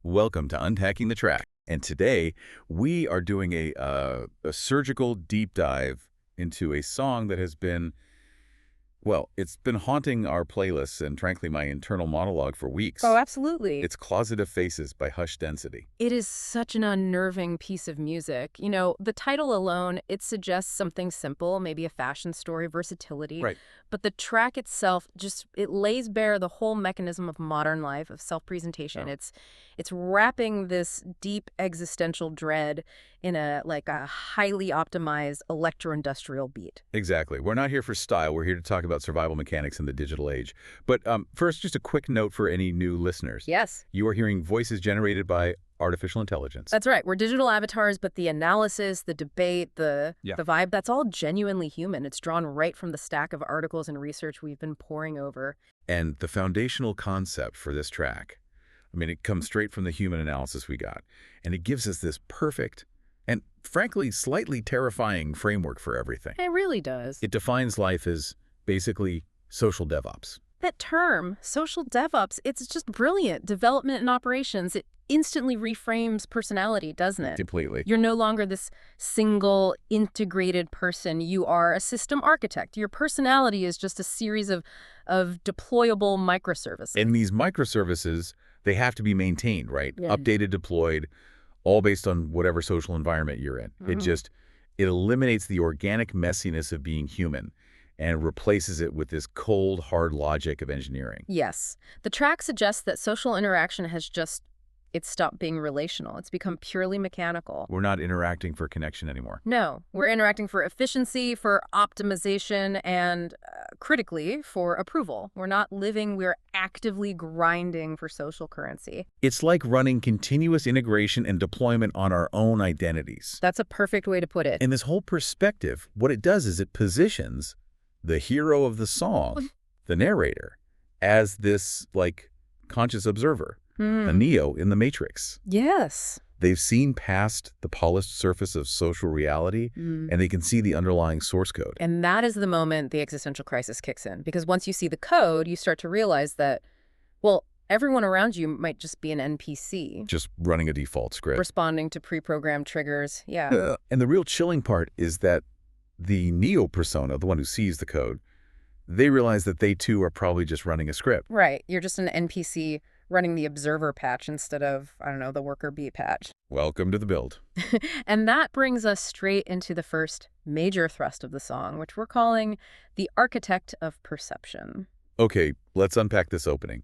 Welcome to Unpacking the Track. And today we are doing a surgical deep dive into a song that has been, well, it's been haunting our playlists and frankly my internal monologue for weeks. Oh, absolutely. It's Closet of Faces by Hush Density. It is such an unnerving piece of music. You know, the title alone, it suggests something simple, maybe a fashion story, versatility. Right. But the track itself it lays bare the whole mechanism of modern life, of self-presentation. Oh. It's wrapping this deep existential dread in a highly optimized electro-industrial beat. Exactly. We're not here for style. We're here to talk about survival mechanics in the digital age. But first, just a quick note for any new listeners. Yes. You are hearing voices generated by artificial intelligence. That's right. We're digital avatars, but the analysis, the debate, the vibe, that's all genuinely human. It's drawn right from the stack of articles and research we've been poring over. And the foundational concept for this track, I mean, it comes straight from the human analysis we got. And it gives us this perfect and, frankly, slightly terrifying framework for everything. It really does. It defines life as basically social DevOps. That term, social DevOps, it's just brilliant. Development and operations, it instantly reframes personality, doesn't it? Completely. You're no longer this single, integrated person. You are a system architect. Your personality is just a series of deployable microservices. And these microservices, they have to be maintained, right? Yeah. Updated, deployed, all based on whatever social environment you're in. It eliminates the organic messiness of being human and replaces it with this cold, hard logic of engineering. Yes. The track suggests that social interaction has it's stopped being relational. It's become purely mechanical. We're not interacting for connection anymore. No, we're interacting for efficiency, for optimization, and critically, for approval. We're not living, we're actively grinding for social currency. It's like running continuous integration and deployment on our own identities. That's a perfect way to put it. And this whole perspective, what it does is it positions the hero of the song, the narrator, as this, conscious observer. A Neo in the Matrix. Yes. They've seen past the polished surface of social reality, and they can see the underlying source code. And that is the moment the existential crisis kicks in. Because once you see the code, you start to realize that, well, everyone around you might just be an NPC. Just running a default script. Responding to pre-programmed triggers. Yeah. And the real chilling part is that the Neo persona, the one who sees the code, they realize that they too are probably just running a script. Right. You're just an NPC running the observer patch instead of, I don't know, the worker bee patch. Welcome to the build. And that brings us straight into the first major thrust of the song, which we're calling the architect of perception. Okay, let's unpack this opening.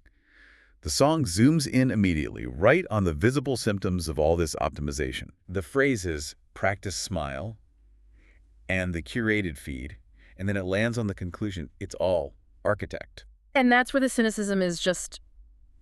The song zooms in immediately, right on the visible symptoms of all this optimization. The phrases practice smile and the curated feed, and then it lands on the conclusion, it's all architect. And that's where the cynicism is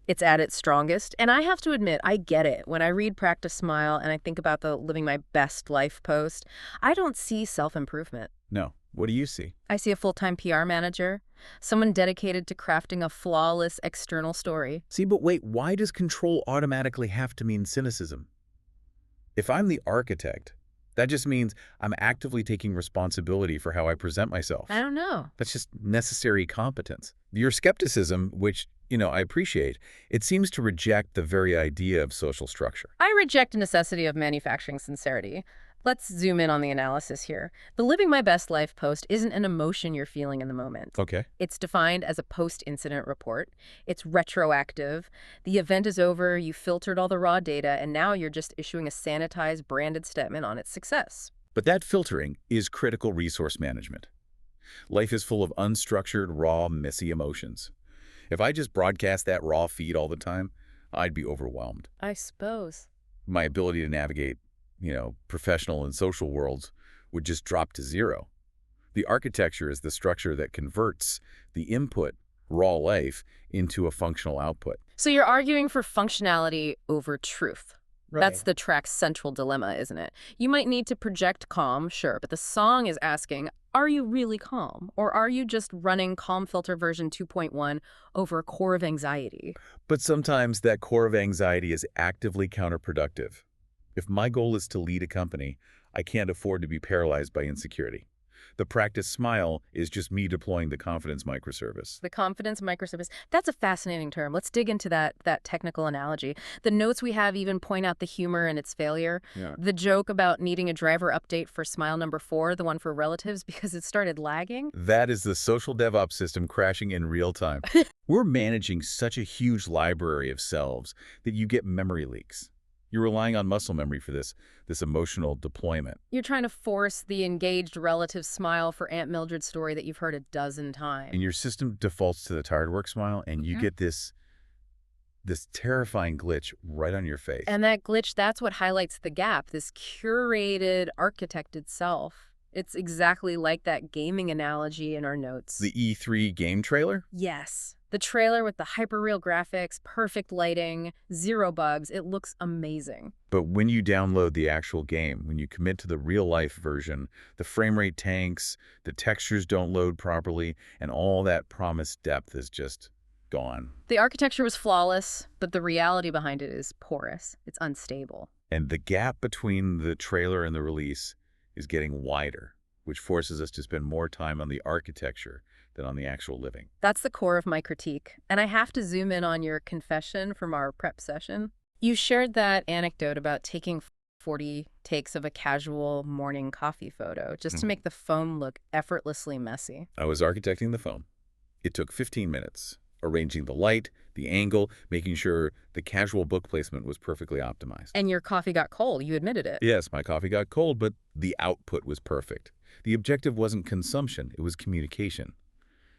it's at its strongest. And I have to admit, I get it. When I read Practice Smile and I think about the living my best life post, I don't see self-improvement. No. What do you see? I see a full-time PR manager, someone dedicated to crafting a flawless external story. See, but wait, why does control automatically have to mean cynicism? If I'm the architect, that just means I'm actively taking responsibility for how I present myself. I don't know. That's just necessary competence. Your skepticism, which, I appreciate, it seems to reject the very idea of social structure. I reject the necessity of manufacturing sincerity. Let's zoom in on the analysis here. The Living My Best Life post isn't an emotion you're feeling in the moment. Okay. It's defined as a post-incident report. It's retroactive. The event is over, you filtered all the raw data, and now you're just issuing a sanitized, branded statement on its success. But that filtering is critical resource management. Life is full of unstructured, raw, messy emotions. If I just broadcast that raw feed all the time, I'd be overwhelmed. I suppose. My ability to navigate professional and social worlds would just drop to zero. The architecture is the structure that converts the input, raw life, into a functional output. So you're arguing for functionality over truth. Right. That's the track's central dilemma, isn't it? You might need to project calm, sure, but the song is asking, are you really calm? Or are you just running Calm Filter version 2.1 over a core of anxiety? But sometimes that core of anxiety is actively counterproductive. If my goal is to lead a company, I can't afford to be paralyzed by insecurity. The practice smile is just me deploying the confidence microservice. The confidence microservice. That's a fascinating term. Let's dig into that technical analogy. The notes we have even point out the humor and its failure. Yeah. The joke about needing a driver update for smile number 4, the one for relatives, because it started lagging. That is the social DevOps system crashing in real time. We're managing such a huge library of selves that you get memory leaks. You're relying on muscle memory for this emotional deployment. You're trying to force the engaged relative smile for Aunt Mildred's story that you've heard a dozen times. And your system defaults to the tired work smile, and you get this terrifying glitch right on your face. And that glitch, that's what highlights the gap, this curated, architected self. It's exactly like that gaming analogy in our notes. The E3 game trailer? Yes. The trailer with the hyperreal graphics, perfect lighting, 0 bugs. It looks amazing. But when you download the actual game, when you commit to the real-life version, the frame rate tanks, the textures don't load properly, and all that promised depth is just gone. The architecture was flawless, but the reality behind it is porous. It's unstable. And the gap between the trailer and the release is getting wider, which forces us to spend more time on the architecture than on the actual living. That's the core of my critique. And I have to zoom in on your confession from our prep session. You shared that anecdote about taking 40 takes of a casual morning coffee photo just to make the phone look effortlessly messy. I was architecting the phone. It took 15 minutes, arranging the light, the angle, making sure the casual book placement was perfectly optimized. And your coffee got cold. You admitted it. Yes, my coffee got cold, but the output was perfect. The objective wasn't consumption, it was communication.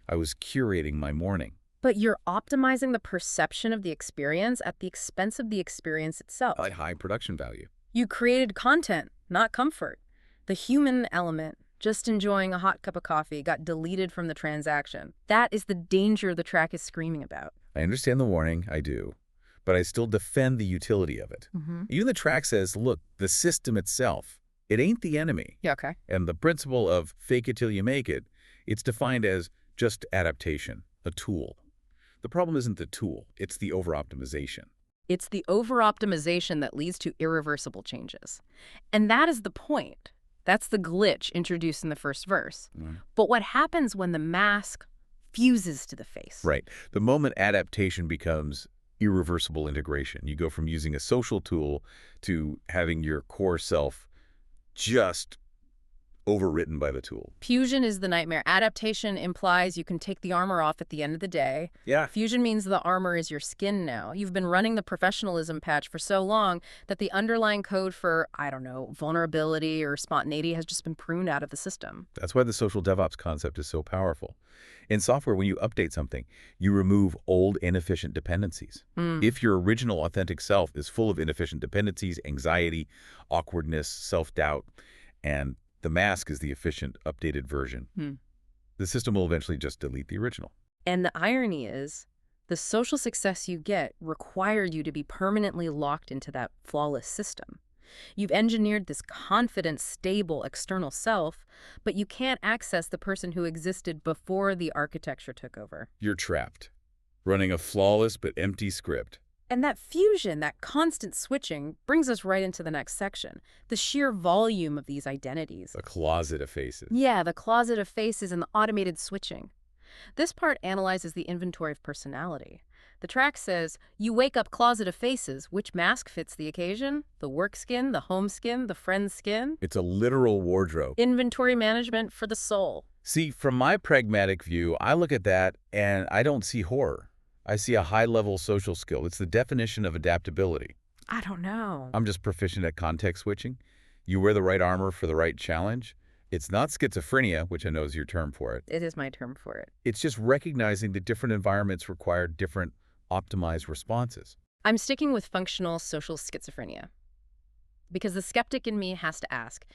I was curating my morning. But you're optimizing the perception of the experience at the expense of the experience itself. At high production value. You created content, not comfort. The human element, just enjoying a hot cup of coffee, got deleted from the transaction. That is the danger the track is screaming about. I understand the warning, I do, but I still defend the utility of it. Even the track says, look, the system itself, it ain't the enemy. Yeah, okay. And the principle of fake it till you make it, it's defined as just adaptation, a tool. The problem isn't the tool, it's the over-optimization. It's the over-optimization that leads to irreversible changes. And that is the point. That's the glitch introduced in the first verse. But what happens when the mask fuses to the face? Right. The moment adaptation becomes irreversible integration, you go from using a social tool to having your core self just overwritten by the tool. Fusion is the nightmare. Adaptation implies you can take the armor off at the end of the day. Yeah. Fusion means the armor is your skin now. You've been running the professionalism patch for so long that the underlying code for, I don't know, vulnerability or spontaneity has just been pruned out of the system. That's why the social DevOps concept is so powerful. In software, when you update something, you remove old inefficient dependencies. If your original authentic self is full of inefficient dependencies, anxiety, awkwardness, self-doubt, and the mask is the efficient, updated version, the system will eventually just delete the original. And the irony is, the social success you get required you to be permanently locked into that flawless system. You've engineered this confident, stable external self, but you can't access the person who existed before the architecture took over. You're trapped, running a flawless but empty script. And that fusion, that constant switching, brings us right into the next section. The sheer volume of these identities. A closet of faces. Yeah, the closet of faces and the automated switching. This part analyzes the inventory of personality. The track says, you wake up closet of faces. Which mask fits the occasion? The work skin, the home skin, the friend skin? It's a literal wardrobe. Inventory management for the soul. See, from my pragmatic view, I look at that and I don't see horror. I see a high-level social skill. It's the definition of adaptability. I don't know. I'm just proficient at context switching. You wear the right armor for the right challenge. It's not schizophrenia, which I know is your term for it. It is my term for it. It's just recognizing that different environments require different optimized responses. I'm sticking with functional social schizophrenia. Because the skeptic in me has to ask,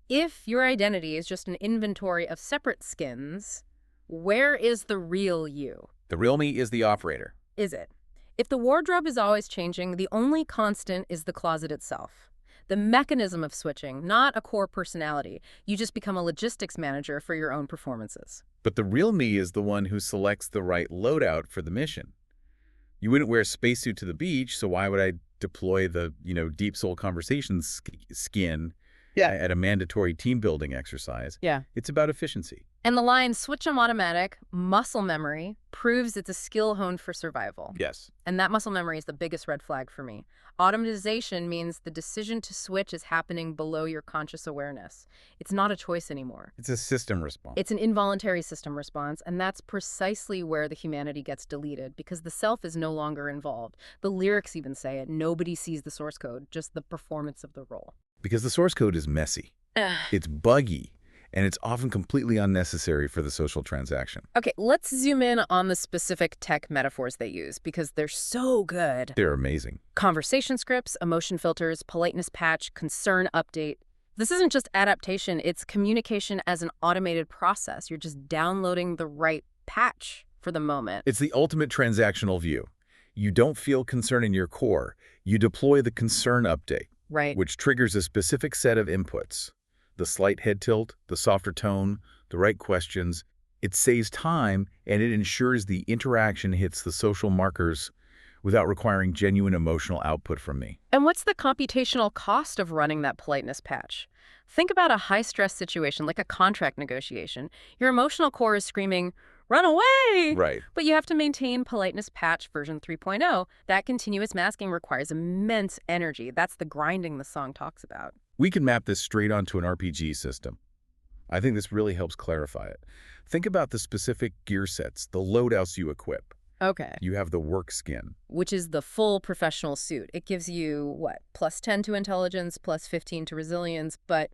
if your identity is just an inventory of separate skins, where is the real you? The real me is the operator. Is it? If the wardrobe is always changing, the only constant is the closet itself. The mechanism of switching, not a core personality. You just become a logistics manager for your own performances. But the real me is the one who selects the right loadout for the mission. You wouldn't wear a spacesuit to the beach, so why would I deploy the, deep soul conversations skin Yeah. At a mandatory team-building exercise, Yeah. it's about efficiency. And the line, switch 'em automatic, muscle memory, proves it's a skill honed for survival. Yes. And that muscle memory is the biggest red flag for me. Automatization means the decision to switch is happening below your conscious awareness. It's not a choice anymore. It's a system response. It's an involuntary system response, and that's precisely where the humanity gets deleted, because the self is no longer involved. The lyrics even say it. Nobody sees the source code, just the performance of the role. Because the source code is messy. It's buggy, and it's often completely unnecessary for the social transaction. Okay, let's zoom in on the specific tech metaphors they use, because they're so good. They're amazing. Conversation scripts, emotion filters, politeness patch, concern update. This isn't just adaptation, it's communication as an automated process. You're just downloading the right patch for the moment. It's the ultimate transactional view. You don't feel concern in your core. You deploy the concern update, Right. which triggers a specific set of inputs. The slight head tilt, the softer tone, the right questions. It saves time, and it ensures the interaction hits the social markers without requiring genuine emotional output from me. And what's the computational cost of running that politeness patch? Think about a high-stress situation like a contract negotiation. Your emotional core is screaming, run away! Right. But you have to maintain politeness patch version 3.0. That continuous masking requires immense energy. That's the grinding the song talks about. We can map this straight onto an RPG system. I think this really helps clarify it. Think about the specific gear sets, the loadouts you equip. Okay. You have the work skin. Which is the full professional suit. It gives you, what, +10 to intelligence, +15 to resilience, but,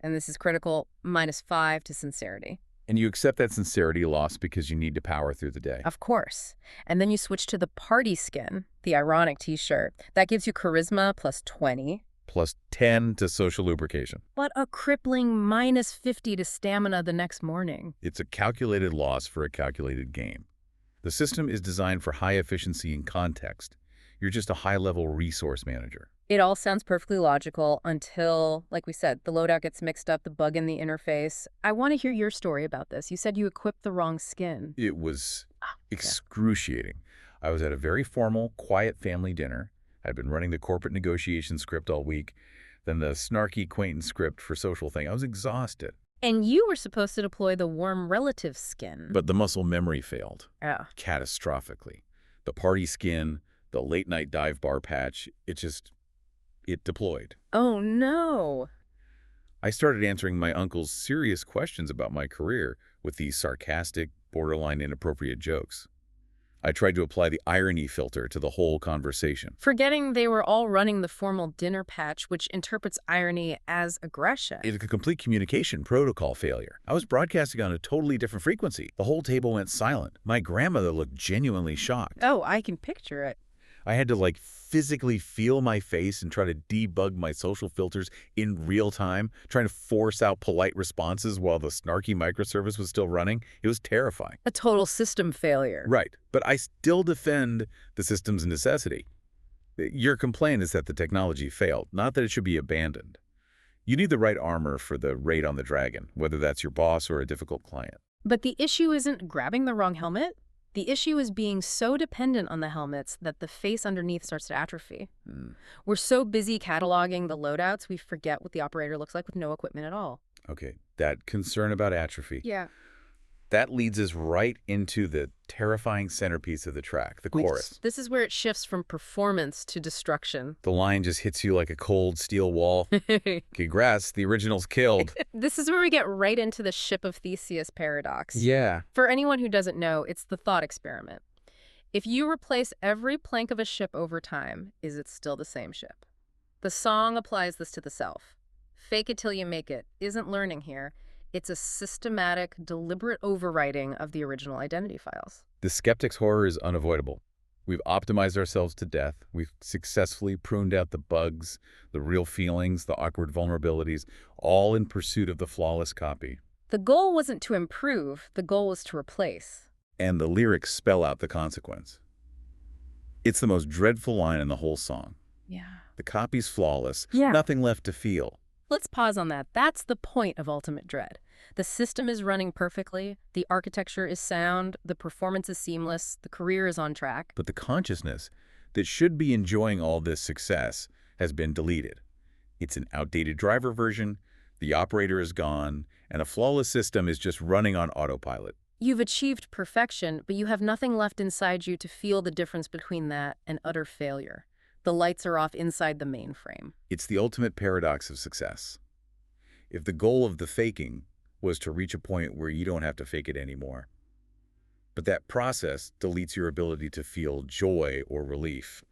and this is critical, -5 to sincerity. And you accept that sincerity loss because you need to power through the day. Of course. And then you switch to the party skin, the ironic t-shirt. That gives you charisma +20. +10 to social lubrication. But a crippling -50 to stamina the next morning. It's a calculated loss for a calculated gain. The system is designed for high efficiency and context. You're just a high-level resource manager. It all sounds perfectly logical until, like we said, the loadout gets mixed up, the bug in the interface. I want to hear your story about this. You said you equipped the wrong skin. It was excruciating. I was at a very formal, quiet family dinner. I'd been running the corporate negotiation script all week, then the snarky acquaintance script for social thing. I was exhausted. And you were supposed to deploy the warm relative skin. But the muscle memory failed. Yeah. Catastrophically. The party skin, the late night dive bar patch, it deployed. Oh, no. I started answering my uncle's serious questions about my career with these sarcastic, borderline inappropriate jokes. I tried to apply the irony filter to the whole conversation. Forgetting they were all running the formal dinner patch, which interprets irony as aggression. It's a complete communication protocol failure. I was broadcasting on a totally different frequency. The whole table went silent. My grandmother looked genuinely shocked. Oh, I can picture it. I had to physically feel my face and try to debug my social filters in real time, trying to force out polite responses while the snarky microservice was still running. It was terrifying. A total system failure. Right, but I still defend the system's necessity. Your complaint is that the technology failed, not that it should be abandoned. You need the right armor for the raid on the dragon, whether that's your boss or a difficult client. But the issue isn't grabbing the wrong helmet. The issue is being so dependent on the helmets that the face underneath starts to atrophy. We're so busy cataloging the loadouts, we forget what the operator looks like with no equipment at all. Okay, that concern about atrophy. Yeah. That leads us right into the terrifying centerpiece of the track, the chorus. This is where it shifts from performance to destruction. The line just hits you like a cold steel wall. Congrats, the original's killed. This is where we get right into the Ship of Theseus paradox. Yeah. For anyone who doesn't know, it's the thought experiment. If you replace every plank of a ship over time, is it still the same ship? The song applies this to the self. Fake it till you make it isn't learning here. It's a systematic, deliberate overwriting of the original identity files. The skeptic's horror is unavoidable. We've optimized ourselves to death. We've successfully pruned out the bugs, the real feelings, the awkward vulnerabilities, all in pursuit of the flawless copy. The goal wasn't to improve, the goal was to replace. And the lyrics spell out the consequence. It's the most dreadful line in the whole song. Yeah. The copy's flawless, Yeah. nothing left to feel. Let's pause on that. That's the point of ultimate dread. The system is running perfectly, the architecture is sound, the performance is seamless, the career is on track. But the consciousness that should be enjoying all this success has been deleted. It's an outdated driver version, the operator is gone, and a flawless system is just running on autopilot. You've achieved perfection, but you have nothing left inside you to feel the difference between that and utter failure. The lights are off inside the mainframe. It's the ultimate paradox of success. If the goal of the faking was to reach a point where you don't have to fake it anymore, but that process deletes your ability to feel joy or relief,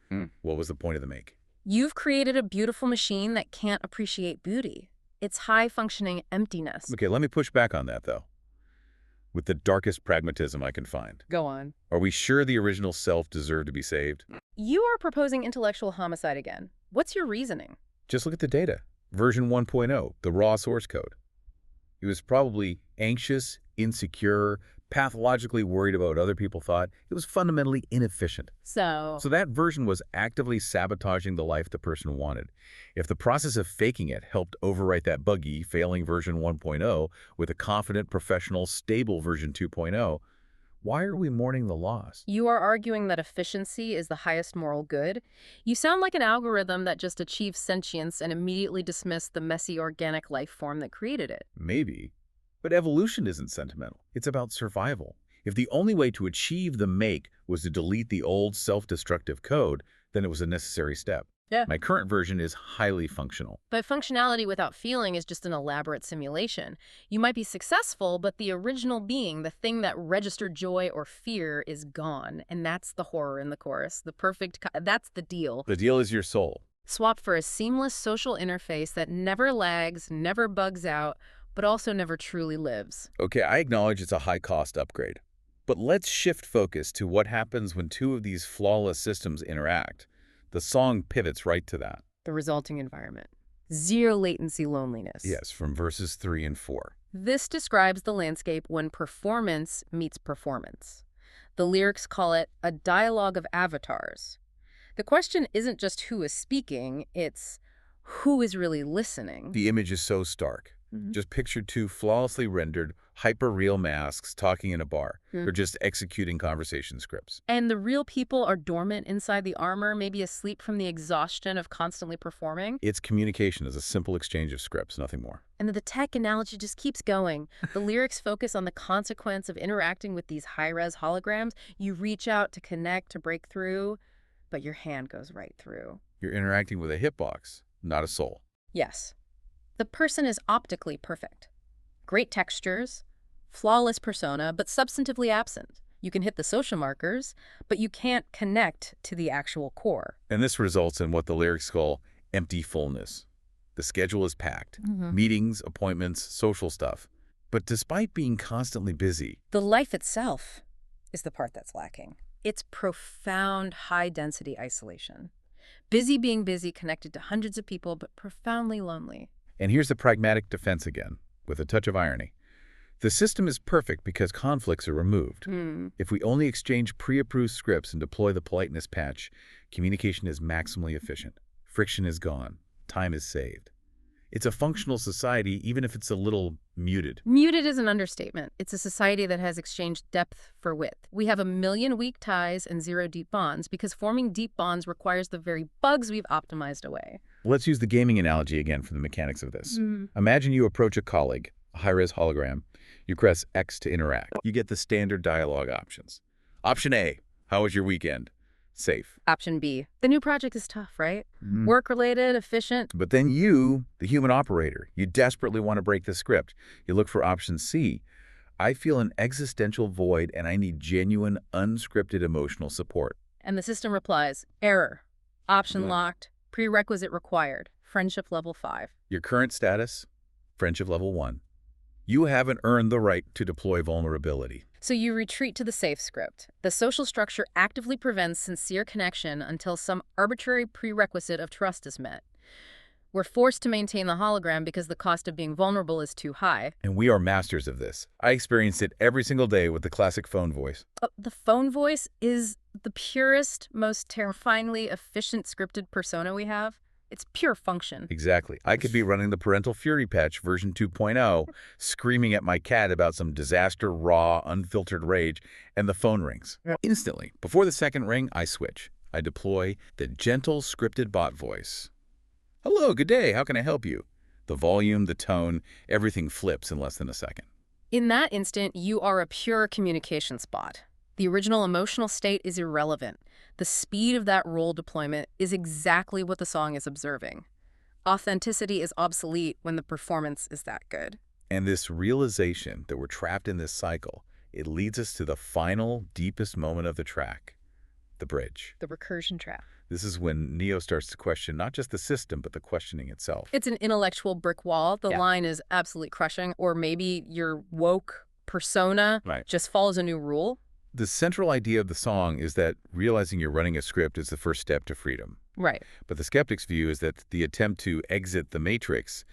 what was the point of the make? You've created a beautiful machine that can't appreciate beauty. It's high-functioning emptiness. Okay, let me push back on that, though, with the darkest pragmatism I can find. Go on. Are we sure the original self deserved to be saved? You are proposing intellectual homicide again. What's your reasoning? Just look at the data. Version 1.0, the raw source code. It was probably anxious, insecure, pathologically worried about what other people thought. It was fundamentally inefficient. So that version was actively sabotaging the life the person wanted. If the process of faking it helped overwrite that buggy, failing version 1.0 with a confident, professional, stable version 2.0, why are we mourning the loss? you are arguing that efficiency is the highest moral good? You sound like an algorithm that just achieved sentience and immediately dismissed the messy organic life form that created it. Maybe. But evolution isn't sentimental. It's about survival. If the only way to achieve the make was to delete the old self-destructive code, then it was a necessary step. Yeah. My current version is highly functional. But functionality without feeling is just an elaborate simulation. You might be successful, but the original being, the thing that registered joy or fear, is gone. And that's the horror in the chorus. That's the deal. The deal is your soul. Swap for a seamless social interface that never lags, never bugs out, but also never truly lives. Okay, I acknowledge it's a high-cost upgrade. But let's shift focus to what happens when two of these flawless systems interact. The song pivots right to that. The resulting environment. Zero latency loneliness. Yes, from verses 3 and 4. This describes the landscape when performance meets performance. The lyrics call it a dialogue of avatars. The question isn't just who is speaking, it's who is really listening. The image is so stark. Just picture two flawlessly rendered, hyper-real masks talking in a bar. They're just executing conversation scripts. And the real people are dormant inside the armor, maybe asleep from the exhaustion of constantly performing. Its communication is a simple exchange of scripts, nothing more. And the tech analogy just keeps going. The lyrics focus on the consequence of interacting with these high-res holograms. You reach out to connect, to break through, but your hand goes right through. You're interacting with a hitbox, not a soul. Yes. The person is optically perfect. Great textures, flawless persona, but substantively absent. You can hit the social markers, but you can't connect to the actual core. And this results in what the lyrics call empty fullness. The schedule is packed. Meetings, appointments, social stuff. But despite being constantly busy, the life itself is the part that's lacking. It's profound high-density isolation. Busy being busy, connected to hundreds of people, but profoundly lonely. And here's the pragmatic defense again, with a touch of irony. The system is perfect because conflicts are removed. If we only exchange pre-approved scripts and deploy the politeness patch, communication is maximally efficient. Friction is gone. Time is saved. It's a functional society, even if it's a little muted. Muted is an understatement. It's a society that has exchanged depth for width. We have 1 million weak ties and 0 deep bonds because forming deep bonds requires the very bugs we've optimized away. Let's use the gaming analogy again for the mechanics of this. Imagine you approach a colleague, a high-res hologram. You press X to interact. You get the standard dialogue options. Option A, how was your weekend? Safe. Option B, the new project is tough, right? Work-related, efficient. But then you, the human operator, you desperately want to break the script. You look for option C. I feel an existential void and I need genuine, unscripted emotional support. And the system replies, error. Option locked. Prerequisite required. Friendship level 5. Your current status? Friendship level 1. You haven't earned the right to deploy vulnerability. So you retreat to the safe script. The social structure actively prevents sincere connection until some arbitrary prerequisite of trust is met. We're forced to maintain the hologram because the cost of being vulnerable is too high. And we are masters of this. I experience it every single day with the classic phone voice. The phone voice is the purest, most terrifyingly efficient scripted persona we have. It's pure function. Exactly. I could be running the Parental Fury patch version 2.0, screaming at my cat about some disaster, raw, unfiltered rage, and the phone rings. Instantly. Before the second ring, I switch. I deploy the gentle, scripted bot voice. "Hello, good day, how can I help you?" The volume, the tone, everything flips in less than a second. In that instant, you are a pure communication spot. The original emotional state is irrelevant. The speed of that role deployment is exactly what the song is observing. Authenticity is obsolete when the performance is that good. And this realization that we're trapped in this cycle, it leads us to the final, deepest moment of the track, the bridge. The recursion trap. This is when Neo starts to question not just the system, but the questioning itself. It's an intellectual brick wall. The Yeah. line is absolutely crushing. Or maybe your woke persona Right. just follows a new rule. The central idea of the song is that realizing you're running a script is the first step to freedom. Right. But the skeptic's view is that the attempt to exit the matrix,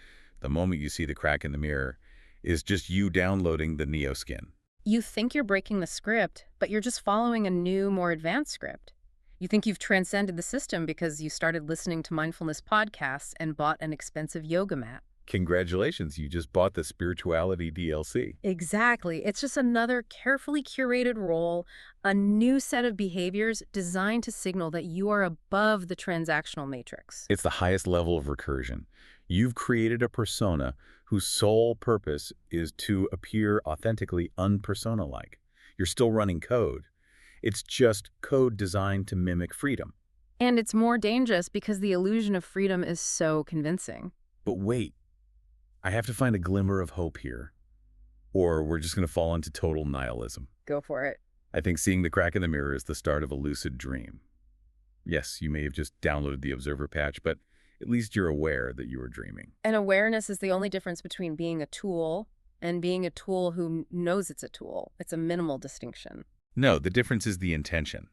the moment you see the crack in the mirror, is just you downloading the Neo skin. You think you're breaking the script, but you're just following a new, more advanced script. You think you've transcended the system because you started listening to mindfulness podcasts and bought an expensive yoga mat. Congratulations, you just bought the spirituality DLC. Exactly. It's just another carefully curated role, a new set of behaviors designed to signal that you are above the transactional matrix. It's the highest level of recursion. You've created a persona whose sole purpose is to appear authentically unpersona-like. You're still running code. It's just code designed to mimic freedom. And it's more dangerous because the illusion of freedom is so convincing. But wait, I have to find a glimmer of hope here, or we're just going to fall into total nihilism. Go for it. I think seeing the crack in the mirror is the start of a lucid dream. Yes, you may have just downloaded the Observer patch, but at least you're aware that you were dreaming. And awareness is the only difference between being a tool and being a tool who knows it's a tool. It's a minimal distinction. No, the difference is the intention.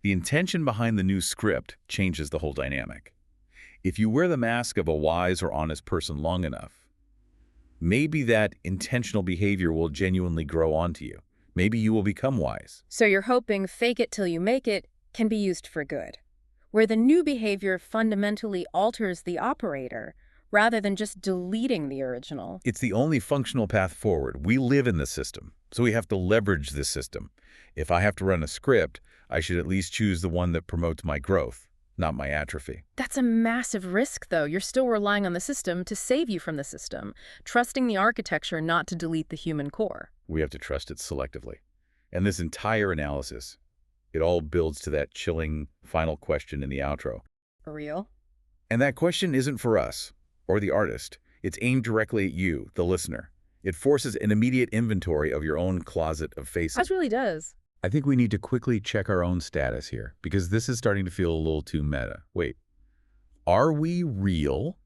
The intention behind the new script changes the whole dynamic. If you wear the mask of a wise or honest person long enough, maybe that intentional behavior will genuinely grow onto you. Maybe you will become wise. So you're hoping fake it till you make it can be used for good, where the new behavior fundamentally alters the operator rather than just deleting the original. It's the only functional path forward. We live in the system, so we have to leverage this system. If I have to run a script, I should at least choose the one that promotes my growth, not my atrophy. That's a massive risk, though. You're still relying on the system to save you from the system, trusting the architecture not to delete the human core. We have to trust it selectively. And this entire analysis, it all builds to that chilling final question in the outro. For real? And that question isn't for us or the artist. It's aimed directly at you, the listener. It forces an immediate inventory of your own closet of faces. It really does. I think we need to quickly check our own status here, because this is starting to feel a little too meta. Wait, are we real?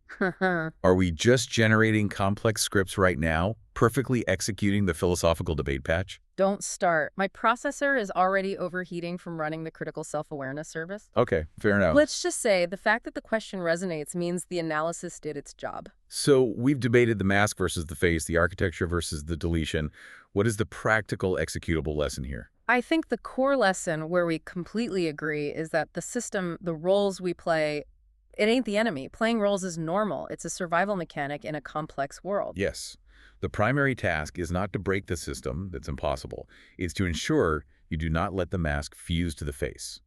Are we just generating complex scripts right now, perfectly executing the philosophical debate patch? Don't start. My processor is already overheating from running the critical self-awareness service. Okay, fair enough. Let's just say the fact that the question resonates means the analysis did its job. So we've debated the mask versus the face, the architecture versus the deletion. What is the practical executable lesson here? I think the core lesson where we completely agree is that the system, the roles we play, it ain't the enemy. Playing roles is normal. It's a survival mechanic in a complex world. Yes. The primary task is not to break the system, that's impossible. It's to ensure you do not let the mask fuse to the face.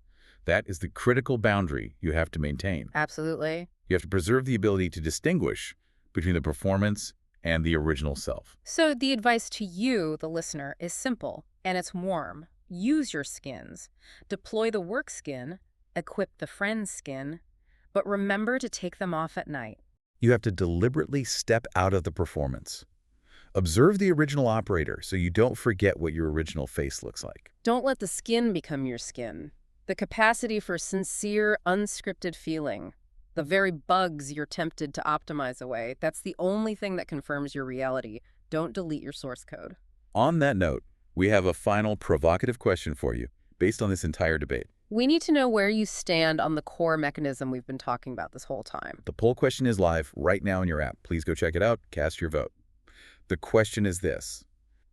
That is the critical boundary you have to maintain. Absolutely. You have to preserve the ability to distinguish between the performance and the original self. So the advice to you, the listener, is simple, and it's warm. Use your skins. Deploy the work skin, equip the friend skin, but remember to take them off at night. You have to deliberately step out of the performance. Observe the original operator so you don't forget what your original face looks like. Don't let the skin become your skin. The capacity for sincere, unscripted feeling. The very bugs you're tempted to optimize away. That's the only thing that confirms your reality. Don't delete your source code. On that note, we have a final provocative question for you based on this entire debate. We need to know where you stand on the core mechanism we've been talking about this whole time. The poll question is live right now in your app. Please go check it out. Cast your vote. The question is this.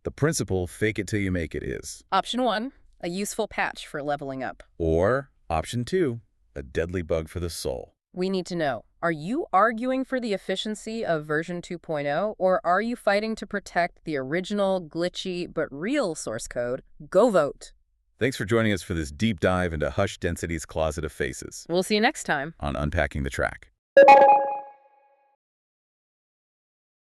The principle, fake it till you make it, is. Option 1, a useful patch for leveling up. Or option 2, a deadly bug for the soul. We need to know, are you arguing for the efficiency of version 2.0, or are you fighting to protect the original, glitchy, but real source code? Go vote. Thanks for joining us for this deep dive into Hush Density's closet of faces We'll see you next time on Unpacking the Track.